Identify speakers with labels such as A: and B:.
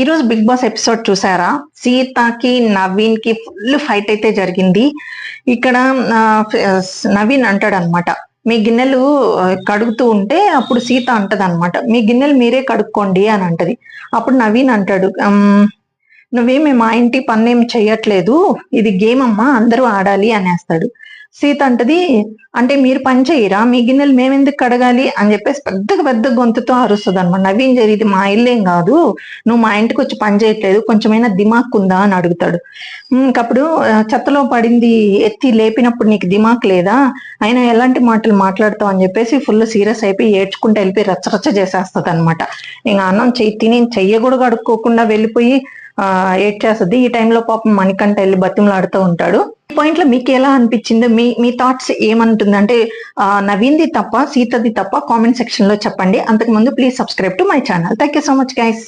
A: ఈరోజు big boss episode చూసారా? సీతకి నవీన్ కి ఫుల్ ఫైట్ అయితే జరిగింది. ఇక్కడ నవీన్ అంటాడు అనమాట, మీ గిన్నెలు కడుగుతూ ఉంటే అప్పుడు సీత అంటది అనమాట, మీ గిన్నెలు మీరే కడుక్కోండి అని అంటది. అప్పుడు నవీన్ అంటాడు, నువ్వేమి మా ఇంటి పన్నేం చెయ్యట్లేదు, ఇది గేమ్ అమ్మా, అందరూ ఆడాలి అనేస్తాడు. సీత అంటది, అంటే మీరు పని చేయరా, మీ గిన్నెలు మేమెందుకు కడగాలి అని చెప్పేసి పెద్ద గొంతుతో అరుస్తుంది అనమాట. నవీన్ ఇది మా ఇల్లేం కాదు, నువ్వు మా ఇంటికి వచ్చి పని చేయట్లేదు, కొంచెమైనా దిమాక్ ఉందా అని అడుగుతాడు. ఇంకప్పుడు చెత్తలో పడింది ఎత్తి లేపినప్పుడు నీకు దిమాక్ లేదా, అయినా ఎలాంటి మాటలు మాట్లాడతావు అని చెప్పేసి ఫుల్ సీరియస్ అయిపోయి ఏడ్చుకుంటూ వెళ్ళిపోయి రచ్చరచ్చ చేసేస్తుంది అనమాట. ఇంకా అన్నం తిని చెయ్య కూడా కడుక్కోకుండా వెళ్ళిపోయి ఏడ్చేస్తుంది. ఈ టైంలో పాపం మణికంఠ వెళ్ళి బతిమలాడుతూ ఉంటాడు. ఈ పాయింట్ లో మీకు ఎలా అనిపించిందో, మీ థాట్స్ ఏమంటుంది అంటే, నవీన్ది తప్ప సీతది తప్ప కామెంట్ సెక్షన్ లో చెప్పండి. అంతకుముందు please subscribe to my channel. Thank you so much guys.